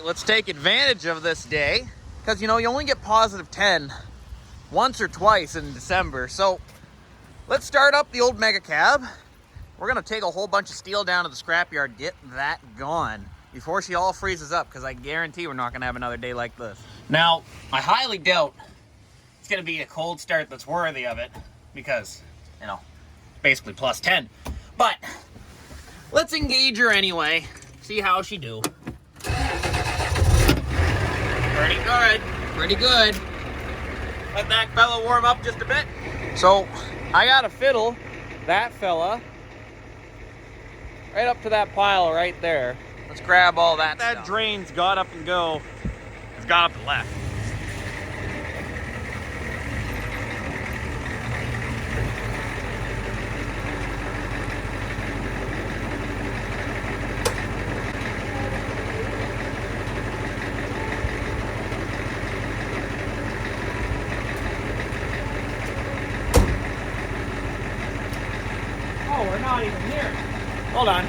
let's take advantage of this day. Because, you know, you only get positive 10 once or twice in December. So let's start up the old mega cab. We're going to take a whole bunch of steel down to the scrapyard, get that gone before she all freezes up, because I guarantee we're not going to have another day like this. Now, I highly doubt it's going to be a cold start that's worthy of it, because, you know, basically plus 10. But let's engage her anyway, see how she do. Pretty good, pretty good. Let that fella warm up just a bit. So I got to fiddle that fella right up to that pile right there. Let's grab all that stuff. That drain's got up and go. It's got up and left. Oh, we're not even here. Hold on.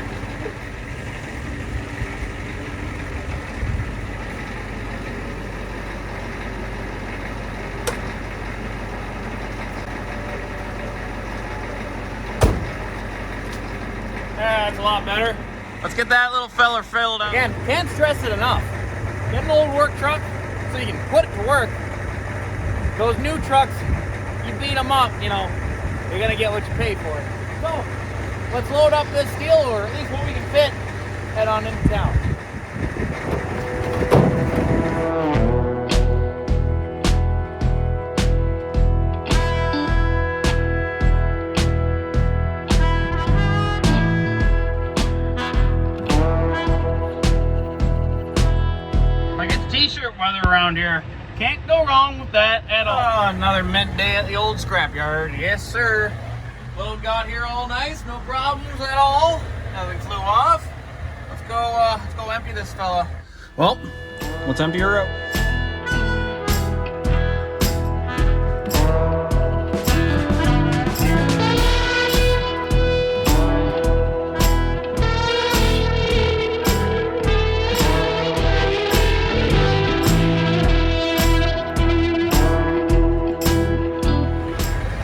That's a lot better. Let's get that little fella filled up. Again, can't stress it enough. Get an old work truck so you can put it to work. Those new trucks, you beat them up, you know, you're gonna get what you pay for it. So, let's load up this steel, or at least what we can fit, head on into town. Like it's t-shirt weather around here. Can't go wrong with that at all. Oh, another mint day at the old scrapyard. Yes, sir. Load got here all nice, no problems at all. Nothing flew off. Let's go empty this fella. Well, let's empty her out.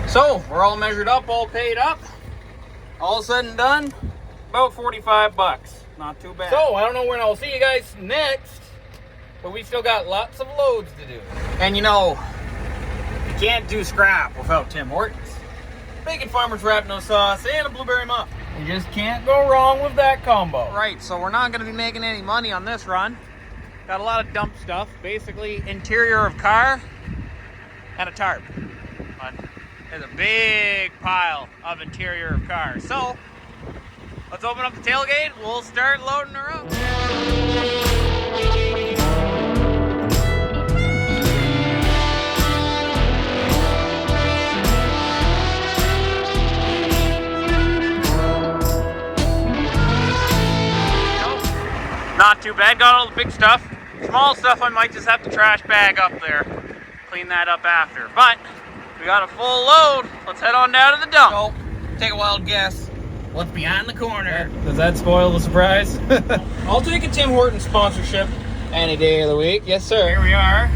So, we're all measured up, all paid up. All said and done, about 45 bucks. Not too bad. So, I don't know when I'll see you guys next, but we still got lots of loads to do. And you know, you can't do scrap without Tim Hortons. Bacon farmer's wrap, no sauce, and a blueberry muff. You just can't go wrong with that combo. Right, so we're not gonna be making any money on this run. Got a lot of dump stuff, basically interior of car and a tarp. There's a big pile of interior of cars. So, let's open up the tailgate. We'll start loading her up. Not too bad. Got all the big stuff. Small stuff I might just have to trash bag up there. Clean that up after. But we got a full load. Let's head on down to the dump. So, take a wild guess. What's behind the corner? Does that spoil the surprise? I'll take a Tim Hortons sponsorship any day of the week. Yes, sir. Here we are.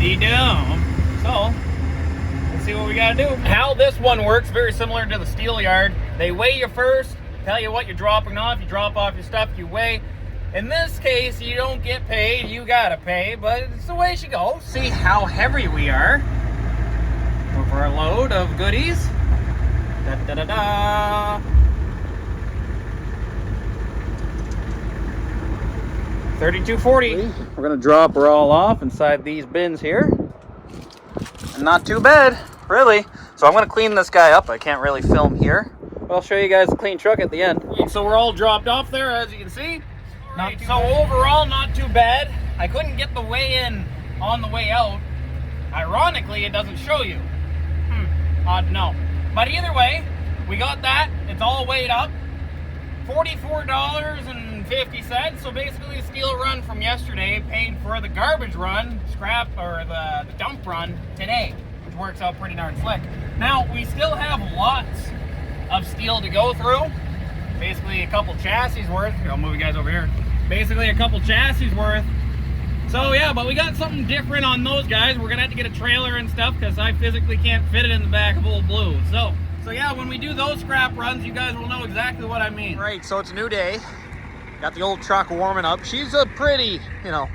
The dump. So, let's see what we gotta do. How this one works, very similar to the steel yard. They weigh you first, tell you what you're dropping off. You drop off your stuff, you weigh. In this case, you don't get paid, you gotta pay, but it's the way she goes. See how heavy we are over our load of goodies. Da da da da. 3240. We're gonna drop her all off inside these bins here. And not too bad, really. So I'm gonna clean this guy up. I can't really film here, but I'll show you guys the clean truck at the end. So we're all dropped off there, as you can see. So overall, not too bad. I couldn't get the weigh-in on the way out. Ironically, it doesn't show you. Odd to know. But either way, we got that. It's all weighed up. $44.50. So basically, the steel run from yesterday paid for the garbage run, scrap, or the dump run today, which works out pretty darn slick. Now, we still have lots of steel to go through. Basically, a couple chassis worth. Here, I'll move you guys over here. basically a couple chassis worth. So yeah, but we got something different on those guys. We're gonna have to get a trailer and stuff because I physically can't fit it in the back of Old Blue. So yeah, when we do those scrap runs, you guys will know exactly what I mean. Right, so it's a new day. Got the old truck warming up. She's a pretty, you know,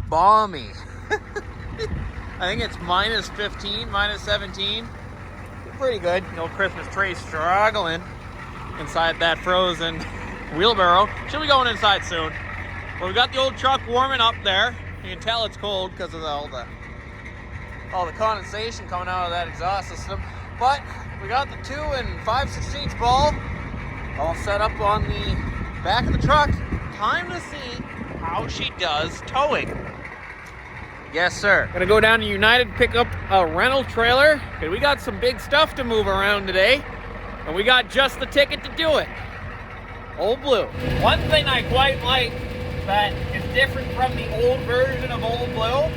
balmy. I think it's minus 15, minus 17. Pretty good. The old Christmas tree struggling inside that frozen wheelbarrow. She'll be going inside soon. But we got the old truck warming up there. You can tell it's cold because of all the condensation coming out of that exhaust system. But we got the 2 and 5/16 ball all set up on the back of the truck. Time to see how she does towing. Yes, sir. Gonna go down to United, pick up a rental trailer, and we got some big stuff to move around today, and we got just the ticket to do it. Old Blue. One thing I quite like that is different from the old version of Old Blue,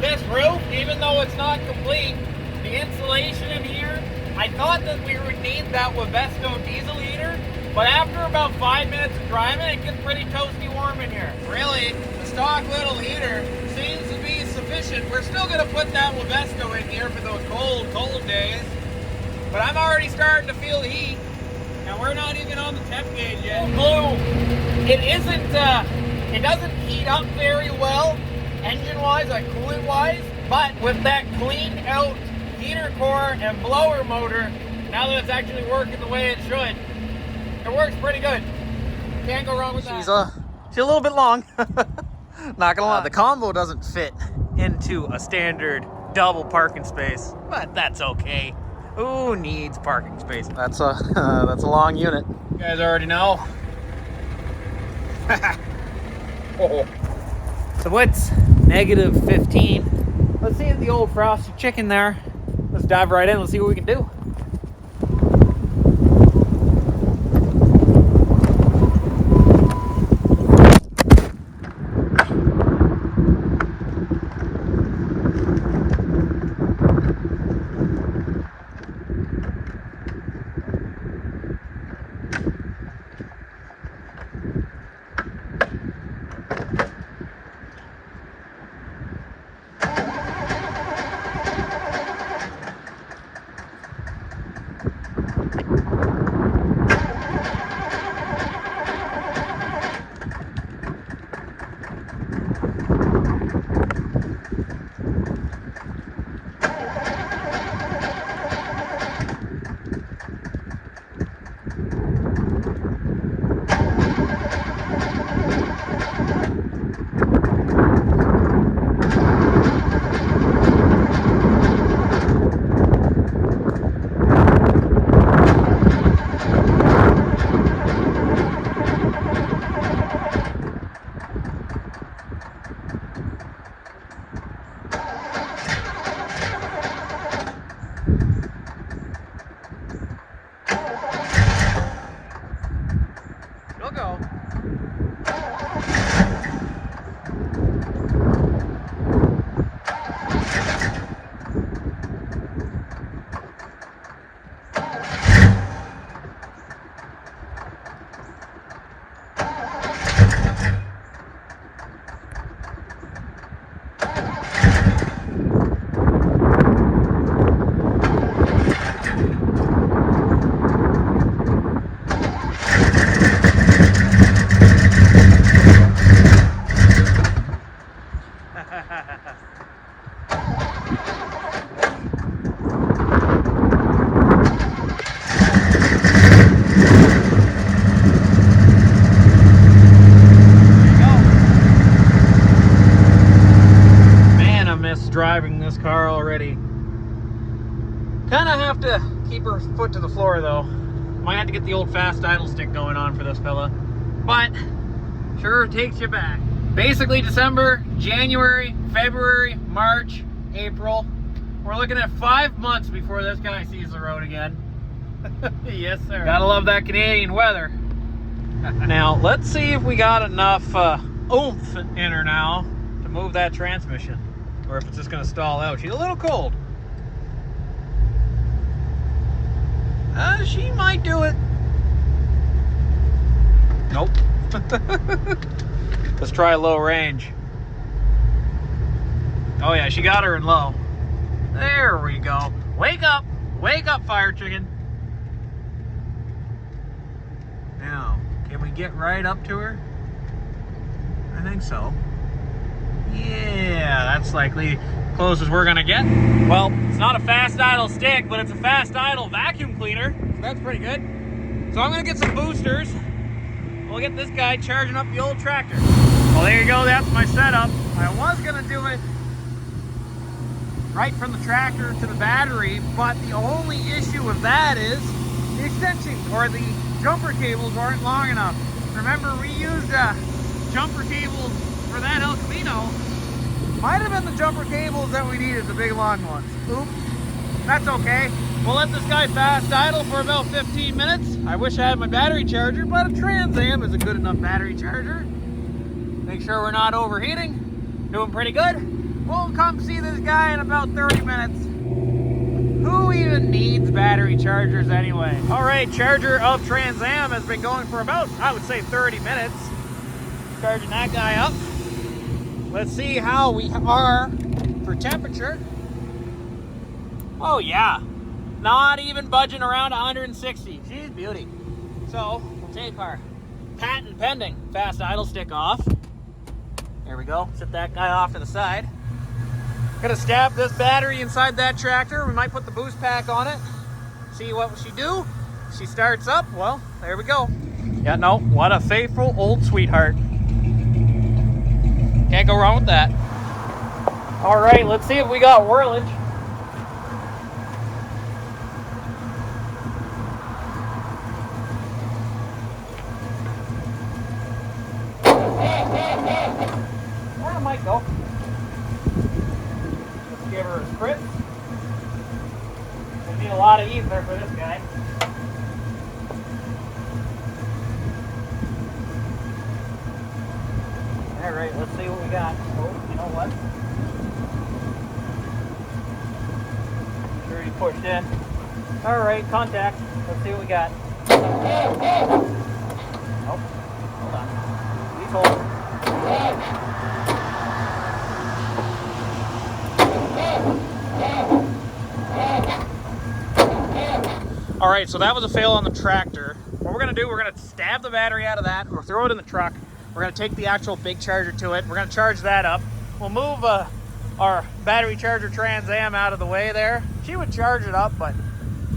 this roof, even though it's not complete, the insulation in here, I thought that we would need that Webesto diesel heater, but after about 5 minutes of driving, it gets pretty toasty warm in here. Really, the stock little heater seems to be sufficient. We're still gonna put that Webesto in here for those cold days, but I'm already starting to feel the heat, and we're not even on the temp gauge yet. Old Blue, it doesn't heat up very well, engine-wise, like coolant-wise, but with that cleaned out heater core and blower motor, now that it's actually working the way it should, it works pretty good. Can't go wrong with that. She's a little bit long. Not gonna lie. The combo doesn't fit into a standard double parking space, but that's okay. Who needs parking space? That's a long unit. You guys already know. So it's negative 15. Let's see if the old frosted chicken there. Let's dive right in. Let's see what we can do. Driving this car already. Kind of have to keep her foot to the floor though. Might have to get the old fast idle stick going on for this fella, but sure takes you back. Basically December, January, February, March, April. We're looking at 5 months before this guy sees the road again. Yes, sir. Gotta love that Canadian weather. Now let's see if we got enough oomph in her now to move that transmission, or if it's just gonna stall out. She's a little cold. She might do it. Nope. Let's try low range. Oh yeah, she got her in low. There we go. Wake up, fire chicken. Now, can we get right up to her? I think so. Yeah, that's likely close as we're gonna get. Well, it's not a fast idle stick, but it's a fast idle vacuum cleaner, so that's pretty good. So I'm gonna get some boosters. We'll get this guy charging up the old tractor. Well, there you go, that's my setup. I was gonna do it right from the tractor to the battery, but the only issue with that is the extension or the jumper cables aren't long enough. Remember, we used jumper cables for that El Camino. Might have been the jumper cables that we needed, the big long ones. Oops, that's okay. We'll let this guy fast idle for about 15 minutes. I wish I had my battery charger, but a Trans Am is a good enough battery charger. Make sure we're not overheating. Doing pretty good. We'll come see this guy in about 30 minutes. Who even needs battery chargers anyway? All right, charger of Trans Am has been going for about, I would say, 30 minutes. Charging that guy up. Let's see how we are for temperature. Oh yeah, not even budging around 160. She's beauty. So we'll take our patent pending fast idle stick off. There we go, set that guy off to the side. Gonna stab this battery inside that tractor. We might put the boost pack on it. See what she do. She starts up, well, there we go. Yeah, no, what a faithful old sweetheart. Can't go wrong with that. All right, let's see if we got whirlage. Where might go? Let's give her a spritz. We need a lot of ether for this guy. All right, let's see what we got. Oh, you know what? Sure he pushed in. All right, contact. Let's see what we got. Oh, hold on. Please hold. All right, so that was a fail on the tractor. What we're gonna do, we're gonna stab the battery out of that, or throw it in the truck. We're gonna take the actual big charger to it. We're gonna charge that up. We'll move our battery charger Trans Am out of the way there. She would charge it up, but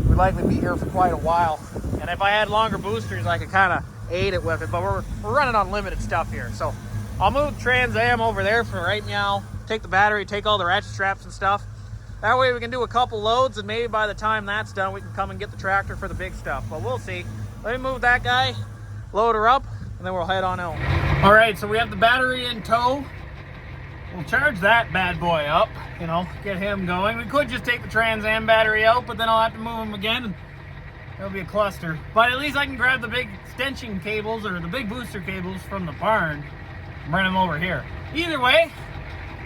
we'd likely be here for quite a while. And if I had longer boosters, I could kind of aid it with it, but we're running on limited stuff here. So I'll move the Trans Am over there for right now, take the battery, take all the ratchet straps and stuff. That way we can do a couple loads, and maybe by the time that's done, we can come and get the tractor for the big stuff, but we'll see. Let me move that guy, load her up, and then we'll head on out. All right, so we have the battery in tow. We'll charge that bad boy up, you know, get him going. We could just take the Trans Am battery out, but then I'll have to move him again, and it'll be a cluster. But at least I can grab the big extension cables, or the big booster cables from the barn, and bring them over here. Either way,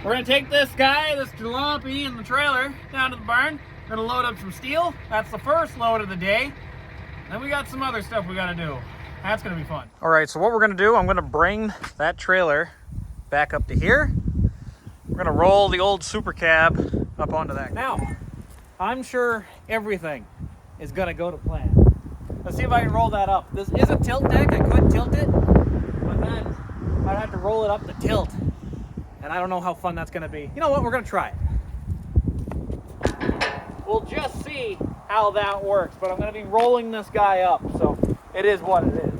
we're gonna take this guy, this jalopy in the trailer, down to the barn. We're gonna load up some steel. That's the first load of the day. Then we got some other stuff we gotta do. That's gonna be fun. All right, so what we're gonna do, I'm gonna bring that trailer back up to here. We're gonna roll the old super cab up onto that. Now, I'm sure everything is gonna go to plan. Let's see if I can roll that up. This is a tilt deck, I could tilt it, but then I'd have to roll it up to tilt. And I don't know how fun that's gonna be. You know what, we're gonna try it. We'll just see how that works, but I'm gonna be rolling this guy up, so it is what it is.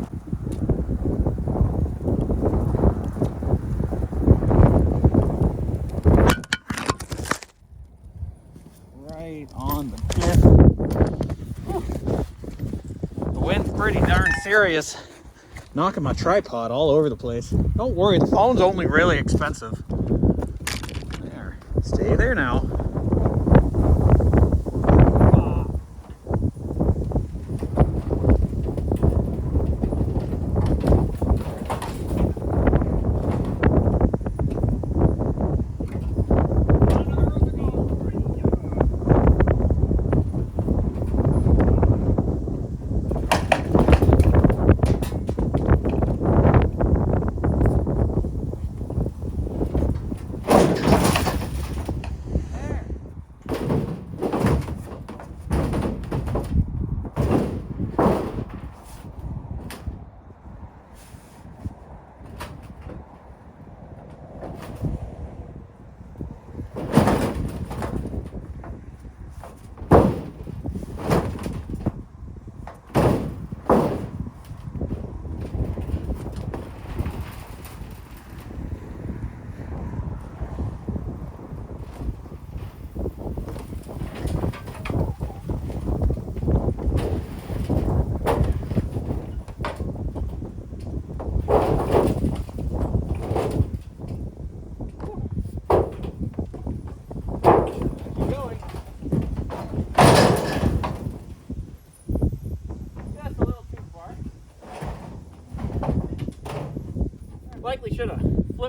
Right on the tip. The wind's pretty darn serious. Knocking my tripod all over the place. Don't worry, the phone's only really expensive. There, stay there now.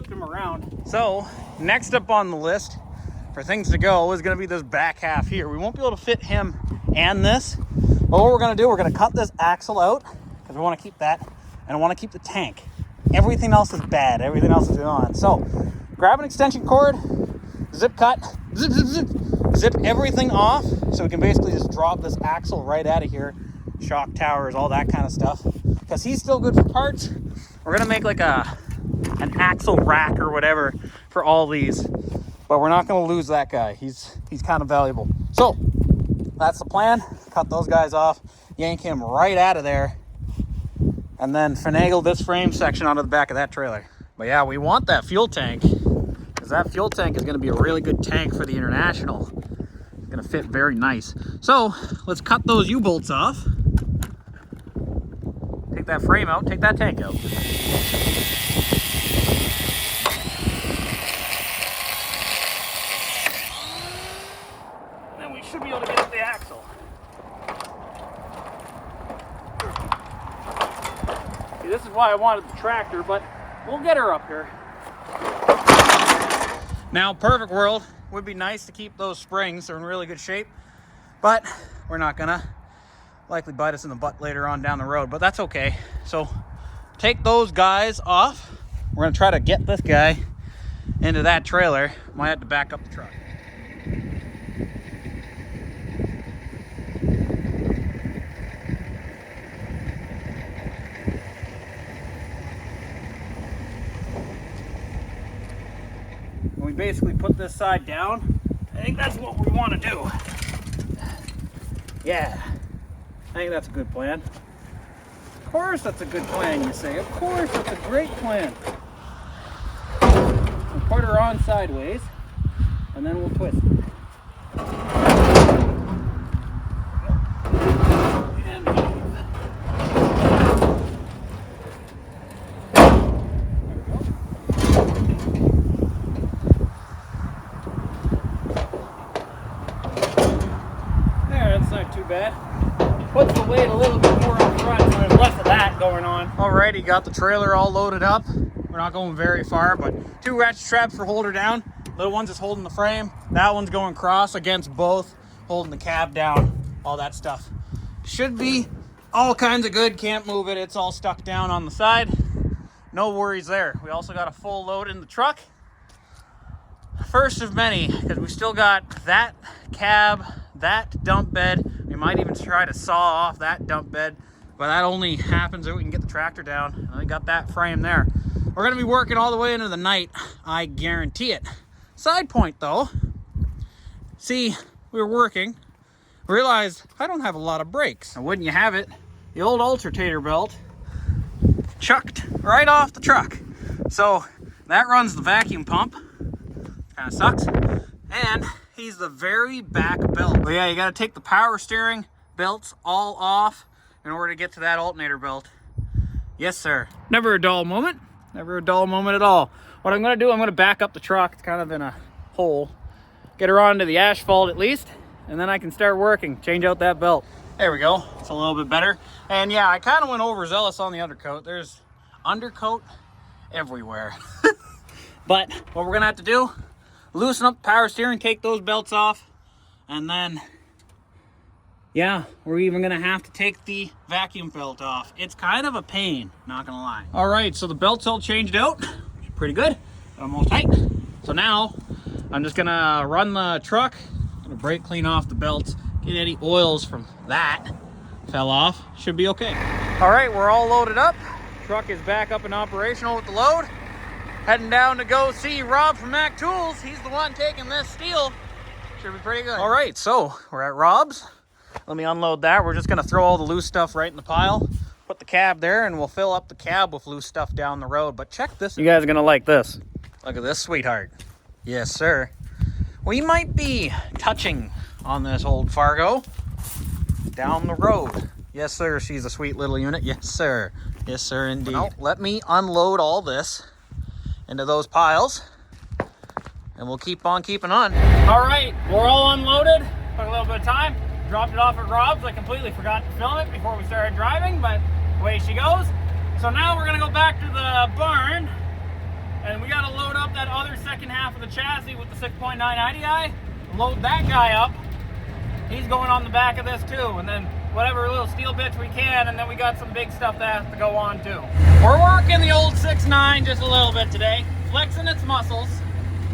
flipped them around. So next up on the list for things to go is going to be this back half here. We won't be able to fit him and this, but what we're going to do, we're going to cut this axle out because we want to keep that, and I want to keep the tank. Everything else is bad. Everything else is on. So grab an extension cord, zip cut, zip everything off so we can basically just drop this axle right out of here. Shock towers, all that kind of stuff. Because he's still good for parts. We're going to make like an axle rack or whatever for all these. But we're not going to lose that guy. He's kind of valuable. So that's the plan. Cut those guys off, yank him right out of there, and then finagle this frame section onto the back of that trailer. But yeah, we want that fuel tank because that fuel tank is going to be a really good tank for the International. It's going to fit very nice. So let's cut those U-bolts off. Take that frame out, take that tank out. Should be able to get up the axle. See, this is why I wanted the tractor, but we'll get her up here. Now, perfect world, would be nice to keep those springs. They're in really good shape, but we're not gonna. Likely bite us in the butt later on down the road, but that's okay. So take those guys off. We're gonna try to get this guy into that trailer. Might have to back up the truck. We basically put this side down. I think that's what we want to do. Yeah, I think that's a good plan. Of course that's a good plan, you say. Of course, that's a great plan. We'll put her on sideways, and then we'll twist it. Bad. Puts the weight a little bit more up front, so there's less of that going on. Alrighty, got the trailer all loaded up. We're not going very far, but 2 ratchet straps for hold her down. Little one's just holding the frame. That one's going cross against both, holding the cab down, all that stuff. Should be all kinds of good. Can't move it. It's all stuck down on the side. No worries there. We also got a full load in the truck. First of many, because we still got that cab, that dump bed. We might even try to saw off that dump bed, but that only happens if we can get the tractor down. And we got that frame there. We're going to be working all the way into the night, I guarantee it. Side point though, see, we were working, realized I don't have a lot of brakes. And wouldn't you have it, the old alternator belt chucked right off the truck. So that runs the vacuum pump. Kind of sucks. And he's the very back belt. But yeah, you got to take the power steering belts all off in order to get to that alternator belt. Yes, sir. Never a dull moment. Never a dull moment at all. What I'm going to do, I'm going to back up the truck. It's kind of in a hole. Get her onto the asphalt at least, and then I can start working. Change out that belt. There we go. It's a little bit better. And yeah, I kind of went overzealous on the undercoat. There's undercoat everywhere. But what we're going to have to do, loosen up the power steering, take those belts off, and then, yeah, we're even going to have to take the vacuum belt off. It's kind of a pain, not going to lie. All right, so the belt's all changed out. Pretty good. Almost tight. So now, I'm just going to run the truck. I'm going to brake clean off the belts, get any oils from that fell off. Should be okay. All right, we're all loaded up. Truck is back up and operational with the load. Heading down to go see Rob from Mac Tools. He's the one taking this steel. Should be pretty good. All right, so we're at Rob's. Let me unload that. We're just gonna throw all the loose stuff right in the pile, put the cab there, and we'll fill up the cab with loose stuff down the road. But check this. You guys are gonna like this. Look at this, sweetheart. Yes, sir. We might be touching on this old Fargo down the road. Yes, sir. She's a sweet little unit. Yes, sir. Yes, sir, indeed. Well, let me unload all this into those piles, and we'll keep on keeping on. All right, we're all unloaded. Took a little bit of time. Dropped it off at Rob's. I completely forgot to film it before we started driving, but away she goes. So now we're gonna go back to the barn And we got to load up that other second half of the chassis with the 6.9 IDI. Load that guy up. He's going on the back of this too. And then whatever little steel bits we can, and then we got some big stuff that has to go on too. We're working the old 6.9 just a little bit today. Flexing its muscles.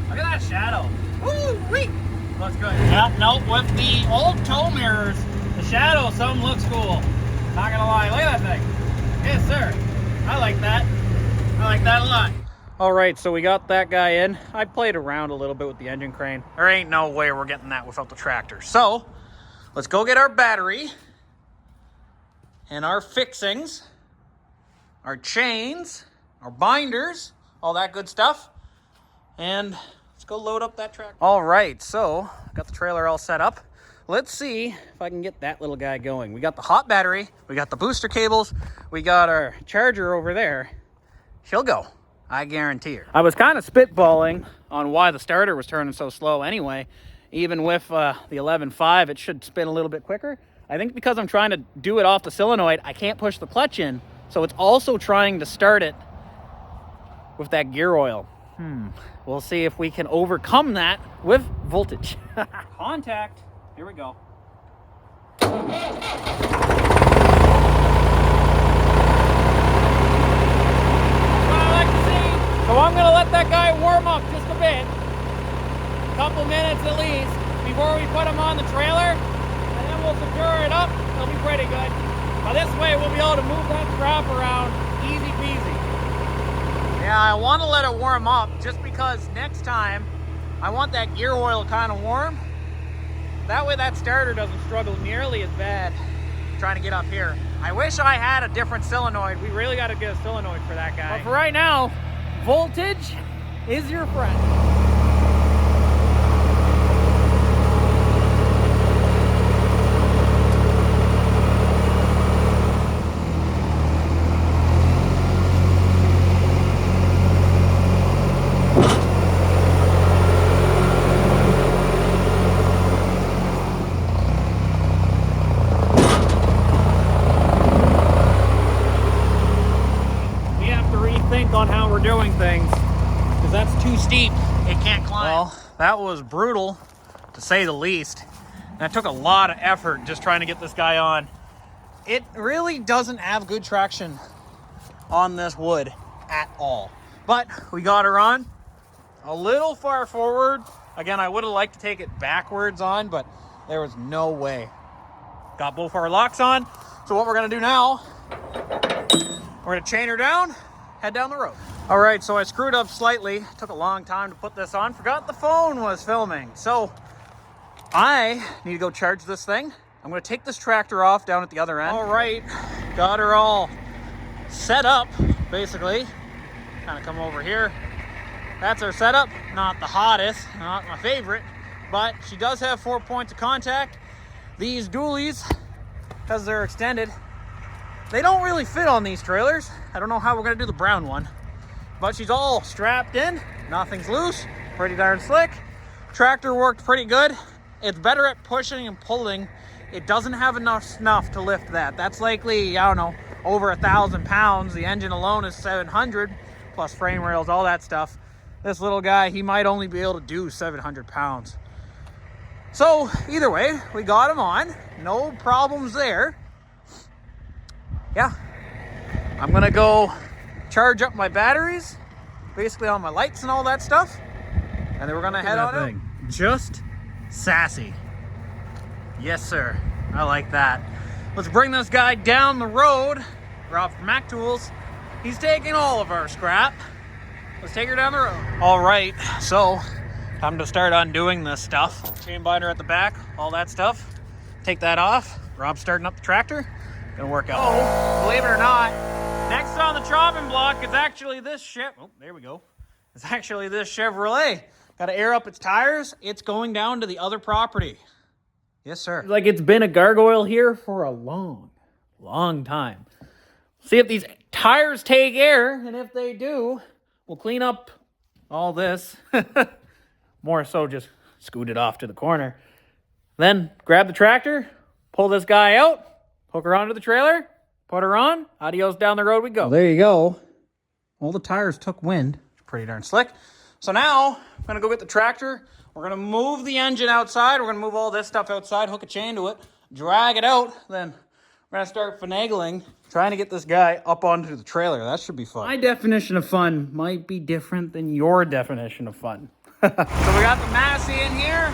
Look at that shadow. Woo-wee! Looks good. Yeah, nope, with the old tow mirrors, the shadow, something looks cool. Not gonna lie, look at that thing. Yes, sir. I like that. I like that a lot. All right, so we got that guy in. I played around a little bit with the engine crane. There ain't no way we're getting that without the tractor. So, let's go get our battery and our fixings, our chains, our binders, all that good stuff. And let's go load up that tractor. All right, so got the trailer all set up. Let's see if I can get that little guy going. We got the hot battery, we got the booster cables, we got our charger over there. She'll go, I guarantee her. I was kind of spitballing on why the starter was turning so slow anyway. Even with the 11.5, it should spin a little bit quicker. I think because I'm trying to do it off the solenoid, I can't push the clutch in. So it's also trying to start it with that gear oil. We'll see if we can overcome that with voltage. Contact. Here we go. So I'm gonna let that guy warm up just a bit, a couple minutes at least, before we put him on the trailer, and then we'll secure it up. It'll be pretty good. Now this way we'll be able to move that strap around easy peasy. Yeah, I want to let it warm up just because next time I want that gear oil kind of warm. That way that starter doesn't struggle nearly as bad trying to get up here. I wish I had a different solenoid. We really got to get a solenoid for that guy. But for right now, voltage is your friend. On how we're doing things, because that's too steep. It can't climb. Well, that was brutal to say the least. That took a lot of effort just trying to get this guy on. It really doesn't have good traction on this wood at all. But we got her on a little far forward. Again, I would have liked to take it backwards on, but there was no way. Got both our locks on. So what we're gonna do now, we're gonna chain her down, head down the road. All right, so I screwed up slightly. Took a long time to put this on. Forgot the phone was filming. So I need to go charge this thing. I'm gonna take this tractor off down at the other end. All right, got her all set up, basically. Kind of come over here. That's our setup. Not the hottest, not my favorite, but she does have 4 points of contact. These dualies, because they're extended, they don't really fit on these trailers. I don't know how we're gonna do the brown one, but she's all strapped in. Nothing's loose, pretty darn slick. Tractor worked pretty good. It's better at pushing and pulling. It doesn't have enough snuff to lift that. That's likely, I don't know, over 1,000 pounds. The engine alone is 700, plus frame rails, all that stuff. This little guy, he might only be able to do 700 pounds. So either way, we got him on. No problems there. Yeah, I'm gonna go charge up my batteries, basically on my lights and all that stuff, and then we're gonna head on out. Just sassy. Yes, sir. I like that. Let's bring this guy down the road. Rob from Mac Tools. He's taking all of our scrap. Let's take her down the road. All right, so time to start undoing this stuff. Chain binder at the back, all that stuff. Take that off. Rob's starting up the tractor. Gonna work out. Oh, believe it or not, next on the chopping block is actually this oh, there we go. It's actually this Chevrolet. Got to air up its tires. It's going down to the other property. Yes, sir. Like it's been a gargoyle here for a long, long time. See if these tires take air, and if they do, we'll clean up all this. More so just scoot it off to the corner. Then grab the tractor, pull this guy out, hook her onto the trailer, put her on, adios, down the road we go. Well, there you go. All the tires took wind. pretty darn slick. So now I'm gonna go get the tractor. We're gonna move the engine outside. We're gonna move all this stuff outside, hook a chain to it, drag it out. Then we're gonna start finagling, trying to get this guy up onto the trailer. That should be fun. My definition of fun might be different than your definition of fun. So we got the Massey in here,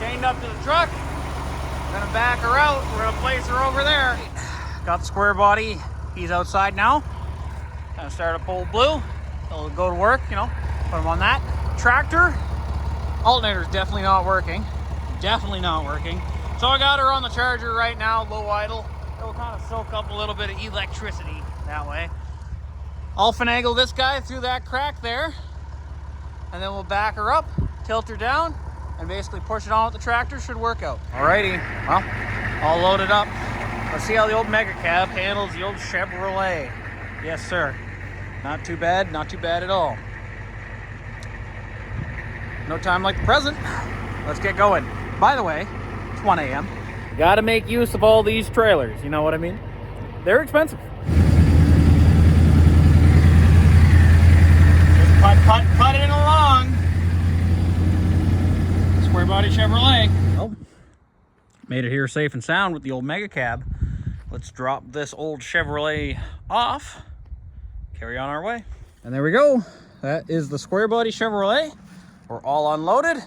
chained up to the truck. We're gonna back her out. We're gonna place her over there. Got the square body. He's outside now. Gonna start up old Blue. He'll go to work, you know, put him on that. Tractor. Alternator's definitely not working. Definitely not working. So I got her on the charger right now, low idle. It'll kind of soak up a little bit of electricity that way. I'll finagle this guy through that crack there, and then we'll back her up, tilt her down, and basically push it on with the tractor. Should work out. Alrighty, well, all loaded up. Let's see how the old Mega Cab handles the old Chevrolet. Yes, sir. Not too bad at all. No time like the present. Let's get going. By the way, it's 1 a.m. Gotta make use of all these trailers, you know what I mean? They're expensive. Just cut it along. Square body Chevrolet. Oh, made it here safe and sound with the old Mega Cab. Let's drop this old Chevrolet off. Carry on our way. And there we go. That is the square body Chevrolet. We're all unloaded,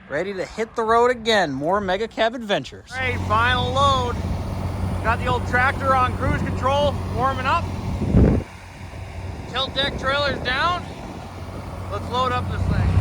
ready to hit the road again. More Mega Cab adventures. All right, final load. Got the old tractor on cruise control, warming up. Tilt deck trailers down. Let's load up this thing.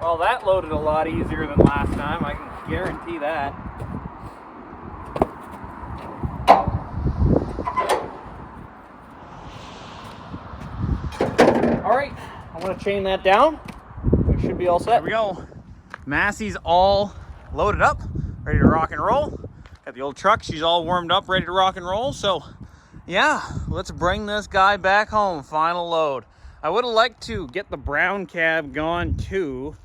Well, that loaded a lot easier than last time, I can guarantee that. All right, I'm gonna chain that down. We should be all set. There we go. Massey's all loaded up, ready to rock and roll. Got the old truck, she's all warmed up, ready to rock and roll. So yeah, let's bring this guy back home. Final load. I would have liked to get the brown cab gone too,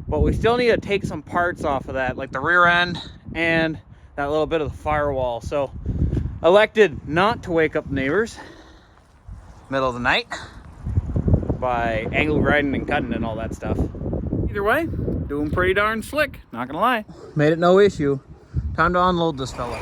but we still need to take some parts off of that, like the rear end and that little bit of the firewall. So elected not to wake up the neighbors middle of the night by angle grinding and cutting and all that stuff. Either way, doing pretty darn slick, not gonna lie. Made it no issue. Time to unload this fella.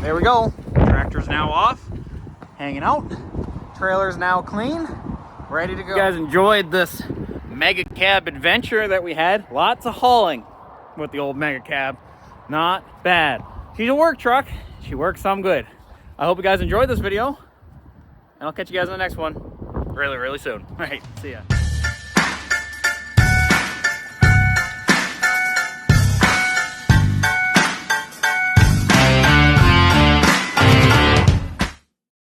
There we go. Tractor's now off, hanging out. Trailer's now clean, ready to go. You guys enjoyed this Mega Cab adventure that we had. Lots of hauling with the old Mega Cab. Not bad. She's a work truck. She works some good. I hope you guys enjoyed this video, and I'll catch you guys in the next one really, really soon. All right, see ya.